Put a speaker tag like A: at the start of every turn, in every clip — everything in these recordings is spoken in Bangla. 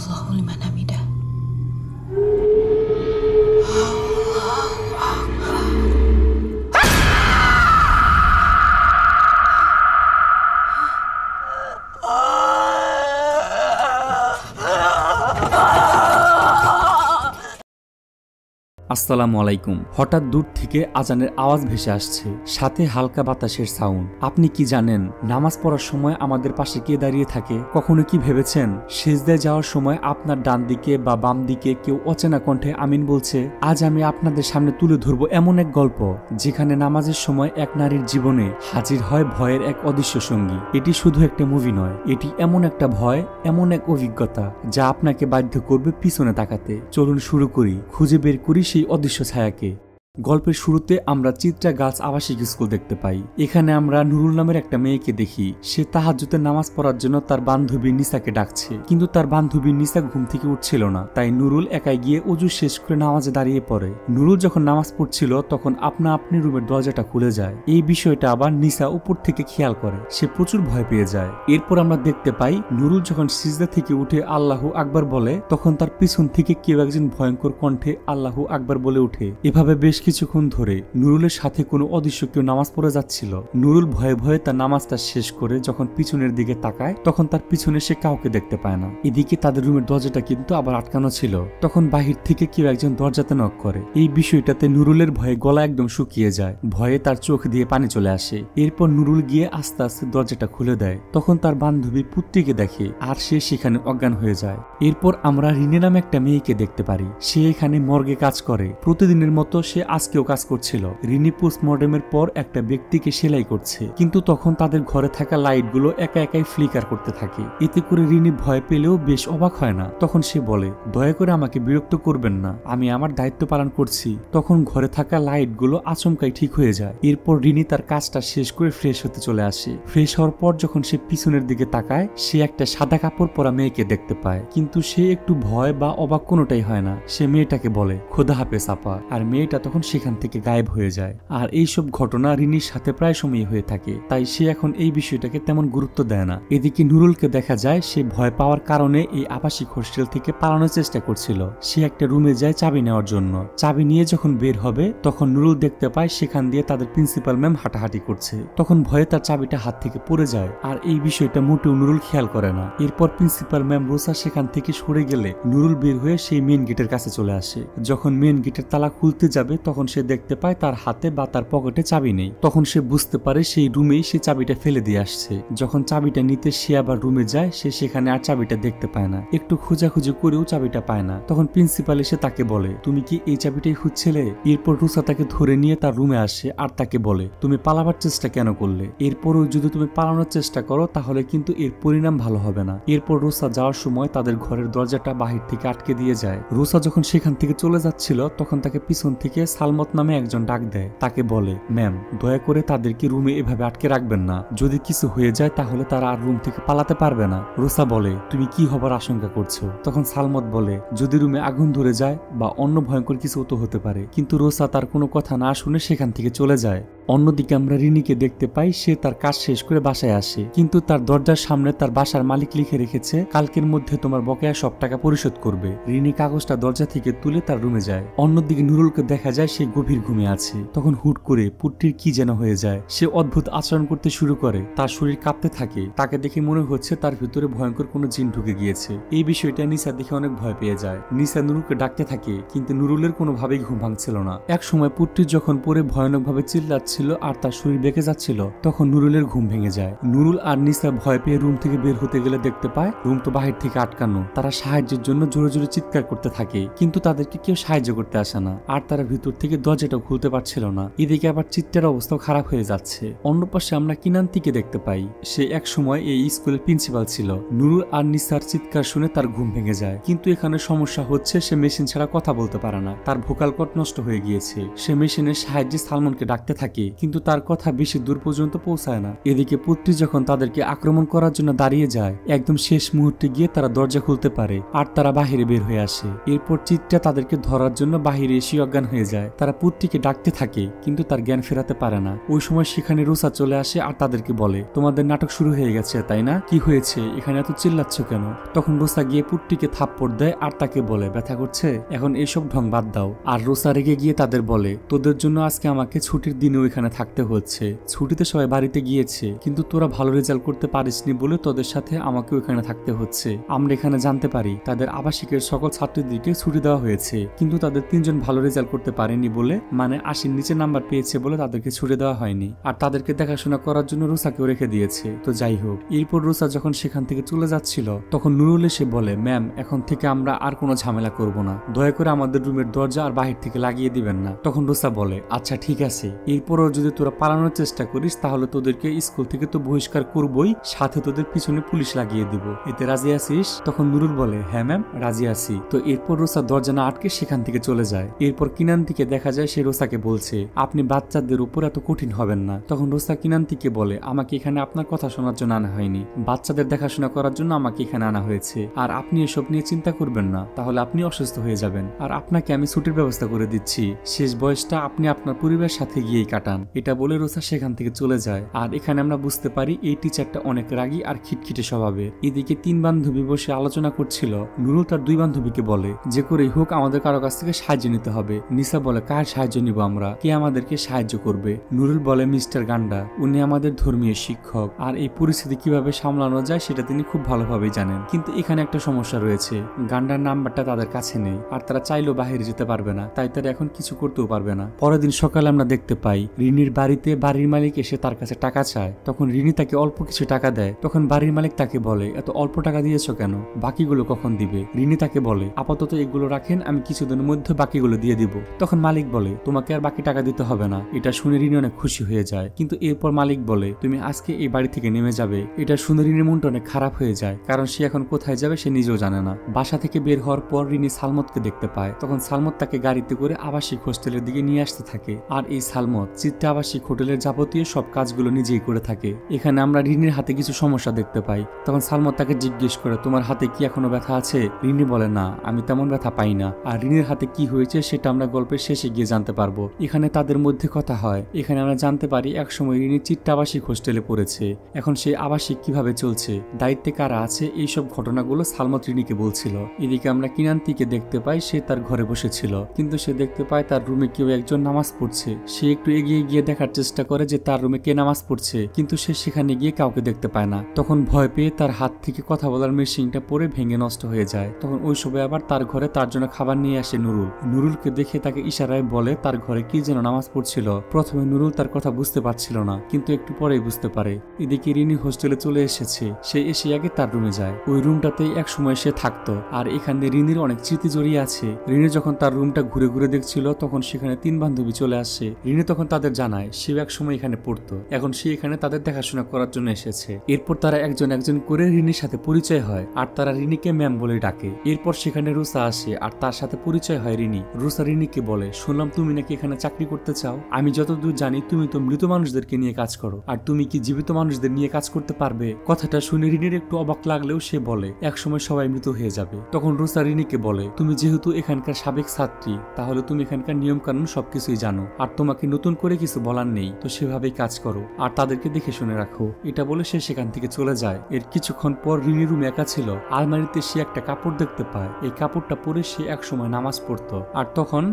A: Allahu liman hamidah.
B: আসসালামু আলাইকুম। হঠাৎ দূর থেকে আজানের আওয়াজ ভেসে আসছে, সাথে হালকা বাতাসের সাউন্ড। আপনি কি জানেন নামাজ পড়ার সময় আমাদের পাশে কে দাঁড়িয়ে থাকে? কখনো কি ভেবেছেন সিজদায় যাওয়ার সময় আপনার ডান দিকে বা বাম দিকে কেউ অচেনা কণ্ঠে আমিন বলছে? আজ আমি আপনাদের সামনে তুলে ধরবো এমন এক গল্প যেখানে নামাজের সময় এক নারীর জীবনে হাজির হয় ভয়ের এক অদৃশ্য সঙ্গী। এটি শুধু একটা মুভি নয়, এটি এমন একটা ভয়, এমন এক অভিজ্ঞতা যা আপনাকে বাধ্য করবে পিছনে তাকাতে। চলুন শুরু করি, খুঁজে বের করি সেই অদৃশ্য ছায়াকে। গল্পের শুরুতে আমরা চিত্রা গার্লস আবাসিক স্কুল দেখতে পাই। এখানে আমরা নুরুল নামের একটা মেয়েকে দেখি। সে তাহাজ্জুদের নামাজ পড়ার জন্য তার বান্ধবী নিসাকে ডাকছে, কিন্তু তার বান্ধবী নিসা ঘুম থেকে উঠছিল না। তাই নুরুল একাই গিয়ে ওযু শেষ করে নামাজে দাঁড়িয়ে পড়ে। নুরুল যখন নামাজ পড়ছিল তখন আপনা আপনি রুমের দরজাটা খুলে যায়। এই বিষয়টা আবার নিসা উপর থেকে খেয়াল করে। সে প্রচুর ভয় পেয়ে যায়। এরপর আমরা দেখতে পাই নুরুল যখন সিজদা থেকে উঠে আল্লাহু আকবার বলে, তখন তার পিছন থেকে কেউ একজন ভয়ঙ্কর কণ্ঠে আল্লাহু আকবার বলে ওঠে। এভাবে বেশ কিছুক্ষণ ধরে নুরুলের সাথে কোনো অদৃশ্য কেউ নামাজ পড়ে যাচ্ছিল। নুরুল ভয়ে ভয়ে তার নামাজটা শেষ করে যখন পিছনের দিকে তাকায়, তখন তার পিছনে সে কাউকে দেখতে পায় না। এদিকে তাদের রুমের দরজাটা কিন্তু আবার আটকানো ছিল। তখন বাহির থেকে কেউ একজন দরজাতে নক করে। এই বিষয়টাতে নুরুলের ভয়ে গলা একদম শুকিয়ে যায়। ভয়ে তার চোখ দিয়ে পানি চলে আসে। এরপর নুরুল গিয়ে আস্তে আস্তে দরজাটা খুলে দেয়। তখন তার বান্ধবী পুত্রীকে দেখে, আর সে সেখানে অজ্ঞান হয়ে যায়। এরপর আমরা রিনে নামে একটা মেয়েকে দেখতে পারি। সে এখানে মর্গে কাজ করে। প্রতিদিনের মতো সে আজকেও কাজ করছিল। রিনি পোস্টমর্টেমের পর একটা ব্যক্তিকে সেলাই করছে, কিন্তু তখন তাদের ঘরে থাকা লাইটগুলো একা একাই ফ্লিকার করতে থাকে। এতে করে রিনি ভয় পেলেও বেশ অবাক হয় না। তখন সে বলে, দয়া করে আমাকে বিরক্ত করবেন না, আমি আমার দায়িত্ব পালন করছি। তখন ঘরে থাকা লাইটগুলো আচমকাই ঠিক হয়ে যায়। এরপর রিনি তার কাজটা শেষ করে ফ্রেশ হতে চলে আসে। ফ্রেশ হওয়ার পর যখন সে পিছনের দিকে তাকায়, সে একটা সাদা কাপড় পরা মেয়েকে দেখতে পায়, কিন্তু সে একটু ভয় বা অবাক কোনোটাই হয় না। সে মেয়েটাকে বলে, খোদা হাফেজ আপা, আর মেয়েটা তখন সেখান থেকে গায়েব হয়ে যায়। আর এইসব ঘটনা রিনির সাথে প্রায় সময়ই হয়ে থাকে, তাই সে এখন এই বিষয়টাকে তেমন গুরুত্ব দেয় না। এদিকে নুরুলকে দেখা যায় সে ভয় পাওয়ার কারণে এই আবাসিক হোস্টেল থেকে পালানোর চেষ্টা করছিল। সে একটা রুমে যায় চাবি নেওয়ার জন্য। চাবি নিয়ে যখন বের হবে, তখন নুরুল দেখতে পায় সেখান দিয়ে তাদের প্রিন্সিপাল ম্যাম হাঁটাহাঁটি করছে। তখন ভয়ে তার চাবিটা হাত থেকে পড়ে যায়, আর এই বিষয়টা মোটেও নুরুল খেয়াল করে না। এরপর প্রিন্সিপাল ম্যাম রোসা সেখান থেকে সরে গেলে নুরুল বের হয়ে সেই মেন গেটের কাছে চলে আসে। যখন মেন গেটের তালা খুলতে যাবে, তখন সে দেখতে পায় তার হাতে বা তার পকেটে চাবি নেই। তখন সে বুঝতে পারে সেই রুমেই সে চাবিটা ফেলে দিয়ে আসছে। যখন চাবিটা নিতে সে আবার রুমে যায়, সে সেখানে আর চাবিটা দেখতে পায় না। একটু খোঁজাখুঁজি করেও চাবিটা পায় না। তখন প্রিন্সিপাল এসে তাকে বলে, তুমি কি এই চাবিটাই খুঁজছিলে? এরপর রুসা তাকে ধরে নিয়ে তার রুমে আসে আর তাকে বলে, তুমি পালাবার চেষ্টা কেন করলে? এরপরও যদি তুমি পালানোর চেষ্টা করো তাহলে কিন্তু এর পরিণাম ভালো হবে না। এরপর রুসা যাওয়ার সময় তাদের ঘরের দরজাটা বাহির থেকে আটকে দিয়ে যায়। রুসা যখন সেখান থেকে চলে যাচ্ছিল, তখন তাকে পিছন থেকে সালমত নামে একজন ডাক দেয়। তাকে বলে, ম্যাম, দয়া করে তাদেরকে রুমে এভাবে আটকে রাখবেন না। যদি কিছু হয়ে যায় তাহলে তারা আর রুম থেকে পালাতে পারবে না। রোসা বলে, তুমি কি হবার আশঙ্কা করছো? তখন সালমত বলে, যদি রুমে আগুন ধরে যায় বা অন্য ভয়ঙ্কর কিছু তো হতে পারে। কিন্তু রোসা তার কোনো কথা না শুনে সেখান থেকে চলে যায়। অন্যদিকে আমরা রিনিকে দেখতে পাই, সে তার কাজ শেষ করে বাসায় আসে, কিন্তু তার দরজার সামনে তার বাসার মালিক লিখে রেখেছে, কালকের মধ্যে তোমার বকেয়া সব টাকা পরিশোধ করবে। রিনি কাগজটা দরজা থেকে তুলে তার রুমে যায়। অন্যদিকে নুরুলকে দেখা যায় সে গভীর ঘুমে আছে। তখন হুট করে পুট্টির কি যেন হয়ে যায়। সে অদ্ভুত আচরণ করতে শুরু করে, তার শরীর কাঁপতে থাকে। তাকে দেখে মনে হচ্ছে তার ভিতরে ভয়ঙ্কর কোনো জিন ঢুকে গিয়েছে। এই বিষয়টা নিসা দেখে অনেক ভয় পেয়ে যায়। নিসা নুরুলকে ডাকতে থাকে, কিন্তু নুরুলের কোনোভাবেই ঘুম ভাঙছিল না। এক সময় পুট্টি যখন পরে ভয়ানকভাবে চিল্লাচ্ছে আর তার শরীর বেঁকে যাচ্ছিল, তখন নুরুলের ঘুম ভেঙে যায়। নুরুল আর নিসা ভয় পেয়ে রুম থেকে বের হতে গেলে দেখতে পায় রুম তো বাহির থেকে আটকানো। তারা সাহায্যের জন্য জোরে জোরে চিৎকার করতে থাকে, কিন্তু তাদেরকে কেউ সাহায্য করতে আসে না। আর তারা ভিতর থেকে দরজাটাও খুলতে পারছিল না। এদিকে আবার চিত্রের অবস্থাও খারাপ হয়ে যাচ্ছে। অন্য পাশে আমরা কিনান্তিকে দেখতে পাই। সে এক সময় এই স্কুলের প্রিন্সিপাল ছিল। নুরুল আর নিসার চিৎকার শুনে তার ঘুম ভেঙে যায়, কিন্তু এখানে সমস্যা হচ্ছে সে মেশিন ছাড়া কথা বলতে পারে না। তার ভোকাল কর্ড নষ্ট হয়ে গিয়েছে। সে মেশিনের সাহায্যে সালমানকে ডাকতে থাকে, থাকে, কিন্তু তার কথা বেশি দূর পর্যন্ত পৌঁছায় না। এদিকে পুত্রী যখন তাদেরকে আক্রমণ করার জন্য দাঁড়িয়ে যায়, একদম শেষ মুহূর্তে গিয়ে তারা দরজা খুলতে পারে আর তারা বাহিরে বের হয়ে আসে। এরপর চিত্রা তাদেরকে ধরার জন্য বাহিরে এসে অজ্ঞান হয়ে যায়। তারা পুত্রীকে ডাকতে থাকে কিন্তু তার জ্ঞান ফেরাতে পারে না। ওই সময় সেখানে রুসা চলে আসে আর তাদেরকে বলে, তোমাদের নাটক শুরু হয়ে গেছে তাই না? কি হয়েছে, এখানে এত চিল্লাচ্ছ কেন? তখন রুসা গিয়ে পুত্রীকে থাপ্পড় দেয় আর তাকে বলে, ব্যথা করছে? এখন এইসব ঢং বাদ দাও। আর রুসা রেগে গিয়ে তাদের বলে, তোদের জন্য আজকে আমাকে ছুটির দিনেও এখানে থাকতে হচ্ছে। ছুটিতে সবাই বাড়িতে গিয়েছে, কিন্তু তোরা ভালো রেজাল্ট করতে পারিসনি বলে তোদের সাথে আমাকেও এখানে থাকতে হচ্ছে। আমরা এখানে জানতে পারি তাদের আবাসিকের সকল ছাত্রীদেরকে ছুটি দেওয়া হয়েছে, কিন্তু তাদের 3 জন ভালো রেজাল্ট করতে পারেনি বলে, মানে 80 নিচে নাম্বার পেয়েছে বলে তাদেরকে ছুটি দেওয়া হয়নি। আর তাদেরকে দেখাশোনা করার জন্য রুসাকেও রেখে দিয়েছে। তো যাই হোক, এরপর রুসা যখন সেখান থেকে চলে যাচ্ছিল তখন নুরুল এসে বলে, ম্যাম এখন থেকে আমরা আর কোনো ঝামেলা করব না, দয়া করে আমাদের রুমের দরজা আর বাহির থেকে লাগিয়ে দিবেন না। তখন রুসা বলে, আচ্ছা ঠিক আছে, এরপরও যদি তোরা পালানোর চেষ্টা করিস তাহলে তোদেরকে স্কুল থেকে তো বহিষ্কার করবই, সাথে তোদের পিছনে পুলিশ লাগিয়ে দিব। এতে রাজি আছিস? তখন নুরুল বলে, হ্যাঁ ম্যাম রাজি আছি। তো এরপর রুসা দরজা না আটকে সেখান থেকে চলে যায়। এরপর কিনান্তিকে দেখা যায় সে রুসাকে বলছে, আপনি বাচ্চাদের উপর এত কঠিন হবেন না। তখন রুসা কিনান্তিকে বলে, আমাকে এখানে আপনার কথা শোনার জন্য আনা হয়নি, বাচ্চাদের দেখাশোনা করার জন্য আমাকে এখানে আনা হয়েছে। আর আপনি এসব নিয়ে চিন্তা করবেন না, তাহলে আপনি অসুস্থ হয়ে যাবেন। আর আপনাকে আমি ছুটির ব্যবস্থা করে দিচ্ছি, শেষ বয়সটা আপনি আপনার পরিবারের সাথে গিয়েই কাটান। এটা বলে রুসা সেখান থেকে চলে যায়। আর এখানে আমরা বুঝতে পারি এই টিচারটা অনেক রাগী আর খিটখিটে স্বভাবের। এদিকে 3 বান্ধবী বসে আলোচনা করছিল। নুরুল তার 2 বান্ধবীকে বলে, যে করেই হোক আমাদের কারো কাছ থেকে সাহায্য নিতে হবে। নিসা বলে, কার সাহায্য নিব আমরা, কে আমাদেরকে সাহায্য করবে? নুরুল বলে, মিস্টার গান্ডা, উনি আমাদের ধর্মীয় শিক্ষক, আর এই পরিস্থিতি কিভাবে সামলানো যায় সেটা তিনি খুব ভালোভাবেই জানেন। কিন্তু এখানে একটা সমস্যা রয়েছে, গান্ডার নাম্বারটা তাদের কাছে নেই, আর তারা চাইলেও বাইরে যেতে পারবে না, তাই তারা এখন কিছু করতেও পারবে না। পরের দিন সকালে আমরা দেখতে পাই রিনির বাড়িতে বাড়ির মালিক এসে তার কাছে টাকা চায়। তখন রিনি তাকে অল্প কিছু টাকা দেয়। তখন বাড়ির মালিক তাকে বলে, এত অল্প টাকা দিয়েছো কেন, বাকিগুলো কখন দিবে? রিনি তাকে বলে, আপাতত এগুলো রাখেন, আমি কিছুদিনের মধ্যে বাকিগুলো দিয়ে দিব। তখন মালিক বলে, তোমাকে আর বাকি টাকা দিতে হবে না। এটা শুনে রিনি অনেক খুশি হয়ে যায়। কিন্তু এরপর মালিক বলে, তুমি আজকে এই বাড়ি থেকে নেমে যাবে। এটা শুনে রিনির মনটা অনেক খারাপ হয়ে যায়, কারণ সে এখন কোথায় যাবে সে নিজেও জানে না। বাসা থেকে বের হওয়ার পর রিনি সালমতকে দেখতে পায়। তখন সালমত তাকে গাড়িতে করে আবাসিক হোস্টেলের দিকে নিয়ে আসতে থাকে। আর এই সালমত চিত্রা আবাসিক হোটেলের যাবতীয় সব কাজগুলো নিজেই করে থাকে। এখানে আমরা রিনির হাতে কিছু সমস্যা দেখতে পাই। তখন সালমত তাকে জিজ্ঞেস করে, তোমার হাতে কি এখনো ব্যথা আছে? রিনি বলে, না আমি তেমন ব্যথা পাই না। আর রিনির হাতে কি হয়েছে সেটা আমরা গল্পের শেষে গিয়ে জানতে পারবো। এখানে তাদের মধ্যে কথা হয়। এখানে আমরা জানতে পারি একসময় রিনি চিত্রা আবাসিক হোস্টেলে পড়েছে, এখন সেই আবাসিক কিভাবে চলছে, দায়িত্বে কারা আছে, এইসব ঘটনাগুলো সালমত রিনিকে বলছিল। এদিকে আমরা কিনান্তিকে দেখতে পাই, সে তার ঘরে বসেছিল, কিন্তু সে দেখতে পায় তার রুমে কেউ একজন নামাজ পড়ছে। সে একটু এগিয়ে গিয়ে দেখার চেষ্টা করে যে তার রুমে কে নামাজ পড়ছে, কিন্তু সে সেখানে গিয়ে কাউকে দেখতে পায় না। তখন ভয় পেয়ে তার হাত থেকে কথা বলার মেশিনটা পড়ে ভেঙে নষ্ট হয়ে যায়। তখন ওই সময় আবার তার ঘরে তার জন্য খাবার নিয়ে আসে নুরুল। নুরুলকে দেখে তাকে ইশারায় বলে তার ঘরে কি যেন নামাজ পড়ছিল। প্রথমে নুরুল তার কথা বুঝতে পারছিল না, কিন্তু একটু পরেই বুঝতে পারে। এদিকে রিনি হোস্টেলে চলে এসেছে। সে এসে আগে তার রুমে যায়। ওই রুমটাতেই এক সময় সে থাকতো, আর এখানে রিনির অনেক স্মৃতি জড়িয়ে আছে। রিনি যখন তার রুমটা ঘুরে ঘুরে দেখছিল তখন সেখানে 3 বান্ধবী চলে আসে। রিনি তখন তাদের জানায় সে এক সময় এখানে পড়তো, এখন সে এখানে তাদের দেখাশোনা করার জন্য এসেছে। এরপর তারা একজন একজন করে রিনির সাথে পরিচয় হয়, আর তারা রিনিকে ম্যাম বলে ডাকে। এরপর সেখানে রুসা আসে আর তার সাথে পরিচয় হয় রিনি। রুসা রিনিকে বলে, শুনলাম তুমি নাকি এখানে চাকরি করতে চাও। আমি যতদূর জানি তুমি তো মৃত মানুষদেরকে নিয়ে কাজ করো, আর তুমি কি জীবিত মানুষদের নিয়ে কাজ করতে পারবে? কথাটা শুনে রিনির একটু অবাক লাগলেও সে বলে, একসময় সবাই মৃত হয়ে যাবে। তখন রুসা রিনিকে বলে, তুমি যেহেতু এখানকার সাবেক ছাত্রী, তাহলে তুমি এখানকার নিয়ম কানুন সবকিছুই জানো, আর তোমাকে নতুন করে কিছু বলার নেই। তো সেভাবেই কাজ করো আর তাদেরকে দেখে শুনে রাখো। এটা বলে সে সেখান থেকে চলে যায়। এর কিছুক্ষণ পর রিনি রুম একা ছিল। আলমারিতে সে একটা কাপড় দেখতে পায়। এই কাপড়টা পরে সে একসময় নামাজ পড়তো। আর তখন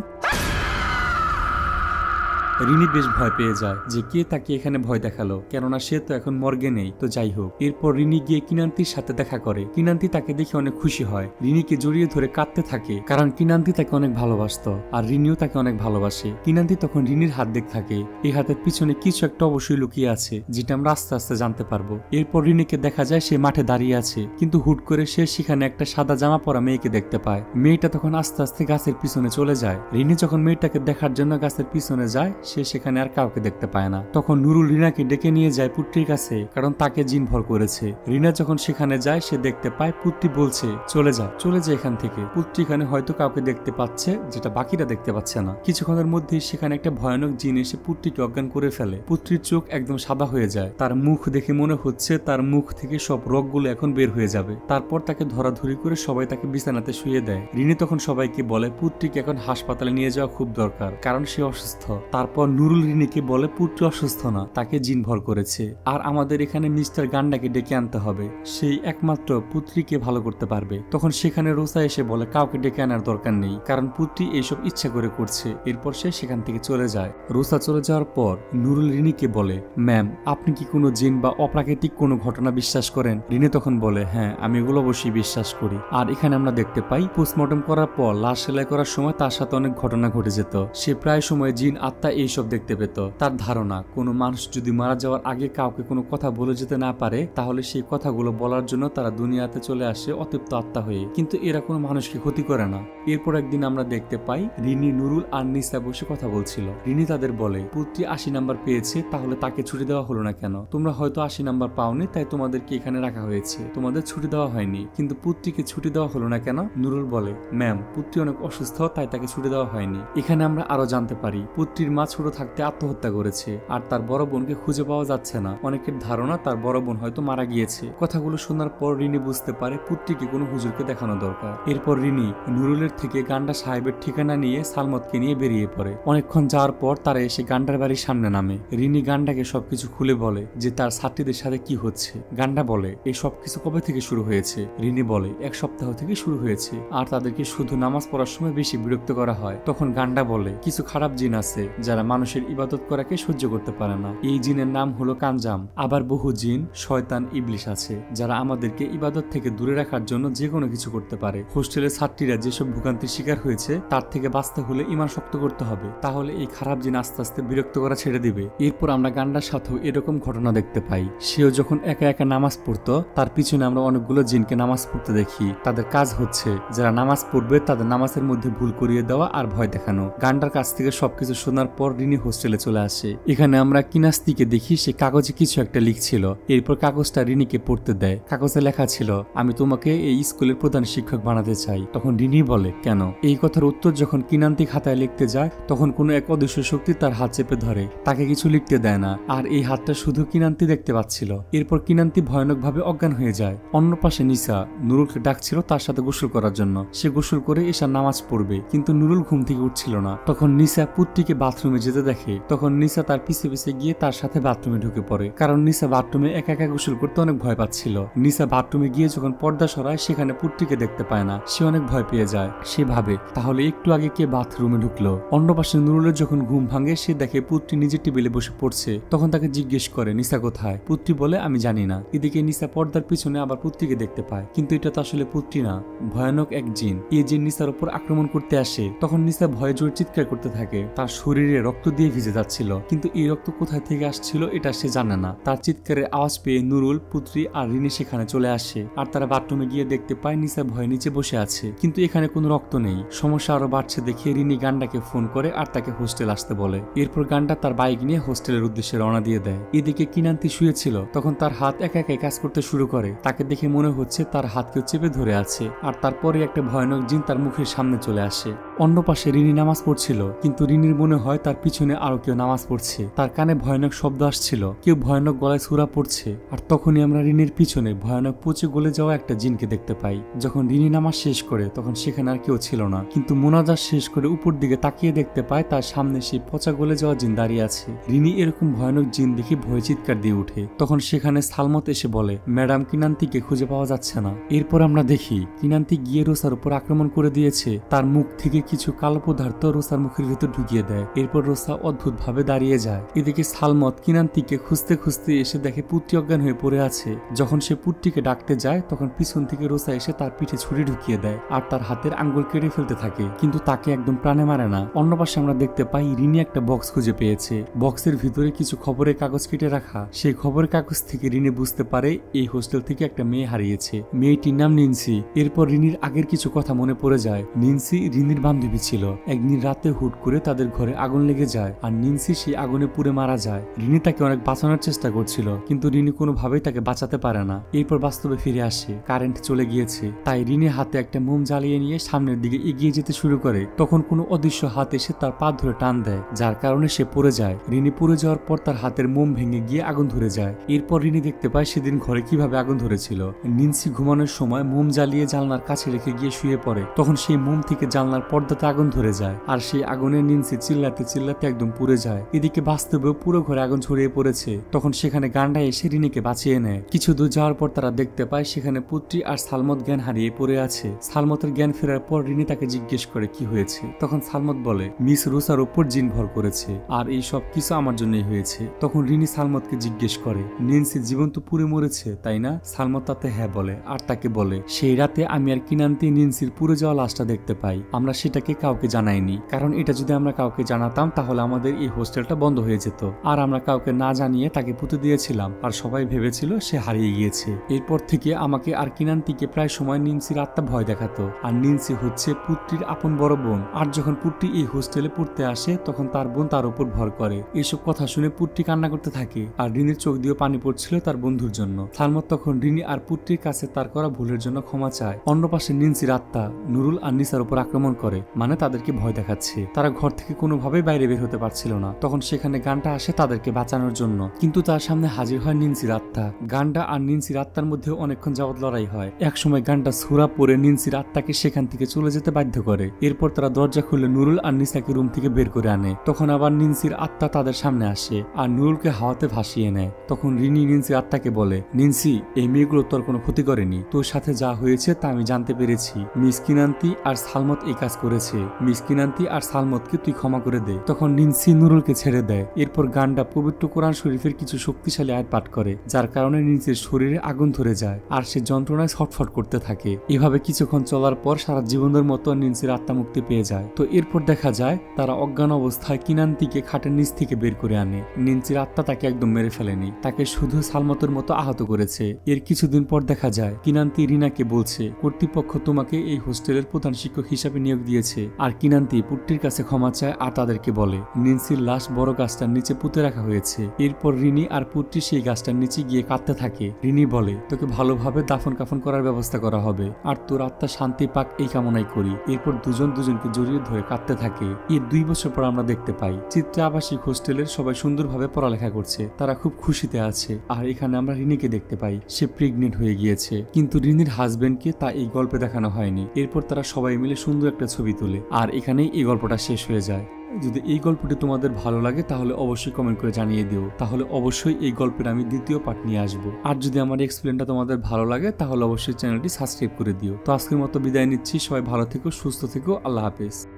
B: রিনি বেশ ভয় পেয়ে যায় যে কে তাকে এখানে ভয় দেখালো, কেননা সে তো এখন মর্গে নেই। তো যাই হোক, এরপর রিনি গিয়ে কিনান্তির সাথে দেখা করে। কিনান্তি তাকে দেখে অনেক খুশি হয়, রিনিকে জড়িয়ে ধরে কাঁদতে থাকে, কারণ কিনান্তি তাকে অনেক ভালোবাসতো আর রিনিও তাকে অনেক ভালোবাসে। কিনান্তি তখন রিনির হাত দেখতে থাকে। এই হাতের পিছনে কিছু একটা অবশ্যই লুকিয়ে আছে, যেটা আমরা আস্তে আস্তে জানতে পারবো। এরপর রিনিকে দেখা যায় সে মাঠে দাঁড়িয়ে আছে, কিন্তু হুট করে সে সেখানে একটা সাদা জামা পরা মেয়েকে দেখতে পায়। মেয়েটা তখন আস্তে আস্তে গাছের পিছনে চলে যায়। রিনি যখন মেয়েটাকে দেখার জন্য গাছের পিছনে যায়, সে সেখানে আর কাউকে দেখতে পায় না। তখন নুরুল রিনাকে ডেকে নিয়ে যায় পুত্রীর কাছে, কারণ তাকে জিন ভর করেছে। রিনা যখন সেখানে যায় সে দেখতে পায় পুত্রী বলছে চলে যা এখান থেকে। পুত্রী এখানে হয়তো কাউকে দেখতে পাচ্ছে, যেটা বাকিরা দেখতে পাচ্ছে না। কিছুক্ষণের মধ্যেই সেখানে একটা ভয়ানক জিন এসে পুত্রীকে অজ্ঞান করে ফেলে। পুত্রীর চোখ একদম সাদা হয়ে যায়। তার মুখ দেখে মনে হচ্ছে তার মুখ থেকে সব রগগুলো এখন বের হয়ে যাবে। তারপর তাকে ধরাধরি করে সবাই তাকে বিছানাতে শুয়ে দেয়। রিনি তখন সবাইকে বলে পুত্রীকে এখন হাসপাতালে নিয়ে যাওয়া খুব দরকার, কারণ সে অসুস্থ। তারপর নুরুল রিনিকে বলে পুত্রী অসুস্থ না, তাকে জিন ভর করেছে, আর আমাদের এখানে মিস্টার গান্ডাকে ডেকে আনতে হবে, সেই একমাত্র পুত্রীকে ভালো করতে পারবে। তখন সেখানে রোসা এসে বলে কাউকে ডেকে আনার দরকার নেই, কারণ পুত্রী এইসব ইচ্ছা করে করছে। এরপর সে সেখান থেকে চলে যায়। রোসা চলে যাওয়ার পর নুরুল রিনিকে বলে ম্যাম, আপনি কি কোনো জিন বা অপ্রাকৃতিক কোনো ঘটনা বিশ্বাস করেন? রিনি তখন বলে হ্যাঁ, আমি এগুলো অবশ্যই বিশ্বাস করি। আর এখানে আমরা দেখতে পাই পোস্টমর্টম করার পর লাশ সেলাই করার সময় তার সাথে অনেক ঘটনা ঘটে যেত। সে প্রায় সময় জিন আত্মা এইসব দেখতে পেত। তার ধারণা কোনো মানুষ যদি মারা যাওয়ার আগে কাউকে কোনো কথা বলে যেতে না পারে, তাহলে সেই কথাগুলো বলার জন্য তারা দুনিয়াতে চলে আসে অতৃপ্ত আত্মা হয়ে, কিন্তু এরা কোনো মানুষকে ক্ষতি করে না। এরপর একদিন আমরা দেখতে পাই রিনি, নুরুল আর নিসা বসে কথা বলছিল। রিনি তাদের বলে পুত্রী 80 নাম্বার পেয়েছে, তাহলে তাকে ছুটি দেওয়া হলো না কেন? তোমরা হয়তো 80 নাম্বার পাওনি, তাই তোমাদেরকে এখানে রাখা হয়েছে, তোমাদের ছুটি দেওয়া হয়নি, কিন্তু পুত্রীকে ছুটি দেওয়া হলো না কেন? নুরুল বলে ম্যাম, পুত্রী অনেক অসুস্থ, তাই তাকে ছুটি দেওয়া হয়নি। এখানে আমরা আরো জানতে পারি পুত্রীর মা ছোট থাকতে আত্মহত্যা করেছে, আর তার বড় বোনকে খুঁজে পাওয়া যাচ্ছে না। অনেকের ধারণা তার বড় বোন হয়তো মারা গিয়েছে। কথাগুলো শোনার পর রিনি বুঝতে পারে পুত্রীকে কোনো হুজুরকে দেখানো দরকার। এরপর রিনি নুরুলের থেকে গান্ডা সাহেবের ঠিকানা নিয়ে সালমতকে নিয়ে বেরিয়ে পড়ে। অনেকক্ষণ যাওয়ার পর তারা এসে গান্ডার বাড়ির সামনে নামে। রিনি গান্ডাকে সবকিছু খুলে বলে যে তার ছাত্রীদের সাথে কি হচ্ছে। গান্ডা বলে এই সবকিছু কবে থেকে শুরু হয়েছে? রিনি বলে 1 সপ্তাহ থেকে শুরু হয়েছে, আর তাদেরকে শুধু নামাজ পড়ার সময় বেশি বিরক্ত করা হয়। তখন গান্ডা বলে কিছু খারাপ জিন আছে যারা মানুষের ইবাদত করাকে সহ্য করতে পারে না। এই জিনের নাম হলো কানজাম। আবার বহু জিন, শয়তান, ইবলিশ আছে যারা আমাদেরকে ইবাদত থেকে দূরে রাখার জন্য যে কোনো কিছু করতে পারে। হোস্টেলের ছাত্রীরা যেসব ভোগান্তির শিকার হয়েছে তার থেকে বাঁচতে হলে ঈমান শক্ত করতে হবে, তাহলে এই খারাপ জিন আস্তে আস্তে বিরক্ত করা ছেড়ে দিবে। এরপর আমরা গান্ডার সাথেও এরকম ঘটনা দেখতে পাই। সেও যখন একা একা নামাজ পড়তো, তার পিছনে আমরা অনেকগুলো জিনকে নামাজ পড়তে দেখি। তাদের কাজ হচ্ছে যারা নামাজ পড়বে তাদের নামাজের মধ্যে ভুল করিয়ে দেওয়া আর ভয় দেখানো। গান্ডার কাছ থেকে সবকিছু শোনার পর রিনি হোস্টেলে চলে আসে। এখানে আমরা কিনাস্তিকে দেখি সে কাগজে কিছু একটা লিখছিল। এরপর কাগজটা রিনিকে পড়তে দেয়। কাগজে লেখা ছিল আমি তোমাকে এই স্কুলের প্রধান শিক্ষক বানাতে চাই। তখন রিনি বলে কেন? এই কথার উত্তর যখন কিনান্তি খাতায় লিখতে যায়, তখন কোনো এক অদৃশ্য শক্তি তার হাত চেপে ধরে, তাকে কিছু লিখতে দেয় না। আর এই হাতটা শুধু কিনান্তি দেখতে পাচ্ছিল। এরপর কিনান্তি ভয়ানকভাবে অজ্ঞান হয়ে যায়। অন্য পাশে নিসা নুরুলকে ডাকছিল তার সাথে গোসল করার জন্য। সে গোসল করে এসে নামাজ পড়বে, কিন্তু নুরুল ঘুম থেকে উঠছিল না। তখন নিসা পুত্রীকে বাথরুমে যেতে দেখে। তখন নিসা তার পিছে পিছে গিয়ে তার সাথে বাথরুমে ঢুকে পড়ে, কারণ নিসা বাথরুমে একা একা গোসল করতে অনেক ভয় পাচ্ছিল। নিসা বাথরুমে গিয়ে যখন পর্দা সরায় সেখানে পুত্রীকে দেখতে পায় না। সে অনেক ভয় পেয়ে যায়। সে ভাবে তাহলে একটু আগে কে বাথরুমে ঢুকলো। অন্য পাশে নুরুলের যখন ঘুম ভাঙে সে দেখে পুত্রী নিজের টেবিলে বসে পড়ছে। তখন তাকে জিজ্ঞেস করে নিসা কোথায়? পুত্রী বলে আমি জানি না। এদিকে নিসা পর্দার পিছনে আবার পুত্রীকে দেখতে পায়, কিন্তু এটা তো আসলে পুত্রী না, ভয়ানক এক জিন। এই জিন নিসার উপর আক্রমণ করতে আসে। তখন নিসা ভয়ে জোরে চিৎকার করতে থাকে। তার শরীরে রক্ত দিয়ে ভিজে যাচ্ছিল, কিন্তু এই রক্ত কোথায় থেকে আসছিল এটা সে জানে না। তার চিৎকারের আওয়াজ পেয়ে নুরুল, পুত্রী আর রিনি সেখানে চলে আসে। আর তারা বাথরুমে গিয়ে দেখতে পায় নিসা ভয়ে নিচে বসে আছে, কিন্তু এখানে কোনো রক্ত নেই। সমস্যা আরো বাড়ছে দেখে রিনি গান্ডাকে ফোন করে আর তাকে হোস্টেল আসতে বলে। এরপর গান্ডা তার বাইক নিয়ে হোস্টেলের উদ্দেশ্যে রওনা দিয়ে দেয়। এদিকে কিনান্তি শুয়েছিল। তখন তার হাত একা একাই কাজ করতে শুরু করে। তাকে দেখে মনে হচ্ছে তার হাত কেউ চেপে ধরে আছে। আর তারপরে একটা ভয়ানক জিন তার মুখের সামনে চলে আসে। অন্য পাশে রিনি নামাজ পড়ছিল, কিন্তু রিনির মনে হয় তার পিছনে আরো কেউ নামাজ পড়ছে। তার কানে ভয়ানক শব্দ আসছিল, কেউ ভয়ানক গলায় সূরা পড়ছে। আর তখনই আমরা রিনির পিছনে ভয়ানক পচে গলে যাওয়া একটা জিনকে দেখতে পাই। যখন রিনি নামাজ শেষ করে তখন সেখানে আর কেউ ছিল না, কিন্তু মোনাজাত শেষ করে উপর দিকে তাকিয়ে দেখতে পায় তার সামনে সেই পচা গলে যাওয়া জিন দাঁড়িয়ে আছে। রিনি এরকম ভয়ানক জিন দেখে ভয়ে চিৎকার দিয়ে উঠে। তখন সেখানে সালমত এসে বলে ম্যাডাম কিনান্তিকে খুঁজে পাওয়া যাচ্ছে না। এরপর আমরা দেখি কিনান্তি গিয়ে রোসার উপর আক্রমণ করে দিয়েছে। তার মুখ থেকে কিছু কালো পদার্থ রোসার মুখের ভিতর ঢুকিয়ে দেয়। এরপর রোসা অদ্ভুত ভাবে দাঁড়িয়ে যায়। এদিকে সালমত কিনান্তিকে খুঁজতে খুঁজতে এসে দেখে পুত্রী অজ্ঞান হয়ে পড়ে আছে। যখন সে পুত্রীকে ডাকতে যায় তখন পিছন থেকে রোসা এসে তার পিঠে ছুরি ঢুকিয়ে দেয় আর তার হাতের আঙ্গুল কেটে ফেলতে থাকে, কিন্তু তাকে একদম প্রাণে মারে না। অন্য পাশে আমরা দেখতে পাই রিনি একটা বক্স খুঁজে পেয়েছে। বক্সের ভিতরে কিছু খবরের কাগজ কেটে রাখা। সেই খবরের কাগজ থেকে রিনি বুঝতে পারে এই হোস্টেল থেকে একটা মেয়ে হারিয়েছে। মেয়েটির নাম নিনসি। এরপর রিনির আগের কিছু কথা মনে পড়ে যায়। নিনসি রিনির বান্ধবী ছিল। একদিন রাতে হুট করে তাদের ঘরে আগুন লেগে যায় আর নিন্সি সেই আগুনে পুড়ে মারা যায়। রিনি তাকে অনেক বাঁচানোর চেষ্টা করছিল, কিন্তু রিনি কোনোভাবেই তাকে বাঁচাতে পারে না। এরপর বাস্তবে ফিরে আসে, কারেন্ট চলে গিয়েছে। তাই রিনি হাতে একটা মোম জ্বালিয়ে নিয়ে সামনের দিকে এগিয়ে যেতে শুরু করে। তখন কোনো অদৃশ্য হাত এসে তার পা ধরে টান দেয়, যার কারণে সে পড়ে যায়। রিনি পড়ে যাওয়ার পর তার হাতের মোম ভেঙে গিয়ে আগুন ধরে যায়। এরপর রিনি দেখতে পায় সেদিন ঘরে কিভাবে আগুন ধরেছিল। নিন্সি ঘুমানোর সময় মোম জ্বালিয়ে জানলার কাছে রেখে গিয়ে শুয়ে পড়ে। তখন সেই মোম থেকে জানলার পর্দাতে আগুন ধরে যায়, আর সেই আগুনে নিন্সি চিল্লাতে চিল্লাতে একদম পুড়ে যায়। এদিকে বাস্তবেও পুরো ঘরে আগুন ছড়িয়ে পড়েছে। তখন সেখানে গান্ডা এসে রিনিকে বাঁচিয়ে নেয়। কিছু দূর যাওয়ার পর তারা দেখতে পায় সেখানে পুত্রী আর সালমত জ্ঞান হারিয়ে পড়ে আছে। সালমতের জ্ঞান ফেরার পর রিনি তাকে জিজ্ঞেস করে কি হয়েছে। তখন সালমত বলে মিস রুসার উপর জিন ভর করেছে, আর এই সব কিছু আমার জন্যই হয়েছে। তখন রিনি সালমতকে জিজ্ঞেস করে নিন্সি জীবন তো পুড়ে মরেছে তাই না? সালমত তাতে হ্যাঁ বলে, আর তাকে বলে সেই রাতে আমি আর কিনান্তি নিন্সির পুড়ে যাওয়া লাশটা দেখতে পাই। আমরা সেটাকে কাউকে জানাইনি, কারণ এটা যদি আমরা কাউকে জানাতাম তাহলে আমাদের এই হোস্টেলটা বন্ধ হয়ে যেত। আর আমরা কাউকে না জানিয়ে তাকে পুঁতে দিয়েছিলাম, আর সবাই ভেবেছিল সে হারিয়ে গিয়েছে। এরপর থেকে আমাকে আর কিনান্তিকে প্রায় সময় নিন্সির আত্মা ভয় দেখাতো। আর নিন্সি হচ্ছে পুত্রীর আপন বড় বোন। আর যখন পুত্রী এই হোস্টেলে পড়তে আসে তখন তার বোন তার উপর ভর করে। এইসব কথা শুনে পুত্রী কান্না করতে থাকে, আর রিনির চোখ দিয়ে পানি পড়ছিল তার বন্ধুর জন্য। সালমত তখন রিনি আর পুত্রীর কাছে তার করা ভুলের জন্য ক্ষমা চায়। অন্য পাশে নিন্সির আত্মা নুরুল আর নিসার উপর আক্রমণ করে, মানে তাদেরকে ভয় দেখাচ্ছে। তারা ঘর থেকে কোনোভাবেই বাইরে বের হতে পারছিল না। তখন সেখানে গান্ডা আসে তাদেরকে বাঁচানোর জন্য, কিন্তু তার সামনে হাজির হয় নিন্সির আত্মা। গান্ডা আর নিন্সির আত্মার মধ্যে অনেকক্ষণ যাবত লড়াই হয়। একসময় গান্ডা ছুরা পরে নিন্সির আত্মাকে সেখান থেকে চলে যেতে বাধ্য করে। এরপর তারা দরজা খুলে নুরুল আর নিসাকে রুম থেকে বের করে আনে। তখন আবার নিন্সির আত্মা তাদের সামনে আসে আর নুরুলকে হাওয়াতে ভাসিয়ে নেয়। তখন রিনি নিন্সির আত্মাকে বলে নিন্সি এই মেয়েগুলো তোর কোনো ক্ষতি করেনি, তোর সাথে যা হয়েছে তা আমি জানতে পেরেছি। মিস কিনান্তি আর সালমত এই কাজ করেছে। মিস কিনান্তি আর সালমতকে তুই ক্ষমা করে দে। তখন নিন্সি নুরুলকে ছেড়ে দেয়। এরপর গান্ডা পবিত্র কোরআন শরীফের কিছু শক্তিশালী আয়াত পাঠ করে, যার কারণে নিন্সির শরীরে আগুন ধরে যায় আর সে যন্ত্রণায় ছটফট করতে থাকে। এভাবে কিছুক্ষণ চলার পর সারা জীবনের মতো নিন্সির আত্মা মুক্তি পেয়ে যায়। তো এরপর দেখা যায় তারা অজ্ঞান অবস্থায় কিনান্তিকে খাটের নিচ থেকে বের করে আনে। নিন্সির আত্মা তাকে একদম মেরে ফেলেনি, তাকে শুধু সালমতের মতো আহত করেছে। এর কিছুদিন পর দেখা যায় কিনান্তি রিনাকে বলছে কর্তৃপক্ষ তোমাকে এই হোস্টেলের প্রধান শিক্ষক হিসাবে নিয়োগ দিয়েছে। আর কিনান্তি পুত্রীর কাছে ক্ষমা চায় আর তাদেরকে বলে নিন্সির লাশ বড় গাছটার নিচে পুঁতে রাখা হয়েছে। এরপর রিনি আর পুত্রী সেই গাছটার নিচে গিয়ে কাঁদতে থাকে। রিনি বলে তোকে ভালোভাবে দাফন কাফন করার ব্যবস্থা করা হবে, আর তোর আত্মা শান্তি পাক এই কামনাই করি। এরপর দুজন দুজনকে জড়িয়ে ধরে কাঁদতে থাকে। এর 2 বছর পর আমরা দেখতে পাই চিত্রা আবাসিক হোস্টেলের সবাই সুন্দরভাবে পড়ালেখা করছে, তারা খুব খুশিতে আছে। আর এখানে আমরা রিনিকে দেখতে পাই, সে প্রেগনেন্ট হয়ে গিয়েছে, কিন্তু রিনির হাজবেন্ডকে তা এই গল্পে দেখানো হয়নি। এরপর তারা সবাই মিলে সুন্দর একটা ছবি তোলে, আর এখানেই এই গল্পটা শেষ হয়ে যায়। যদি এই গল্পটি তোমাদের ভালো লাগে তাহলে অবশ্যই কমেন্ট করে জানিয়ে দিও, তাহলে অবশ্যই এই গল্পের আমি দ্বিতীয় পার্ট নিয়ে আসবো। আর যদি আমার এক্সপ্লেনটা তোমাদের ভালো লাগে তাহলে অবশ্যই চ্যানেলটি সাবস্ক্রাইব করে দিও। তো আজকের মতো বিদায় নিচ্ছি, সবাই ভালো থেকো, সুস্থ থেকো, আল্লাহ হাফেজ।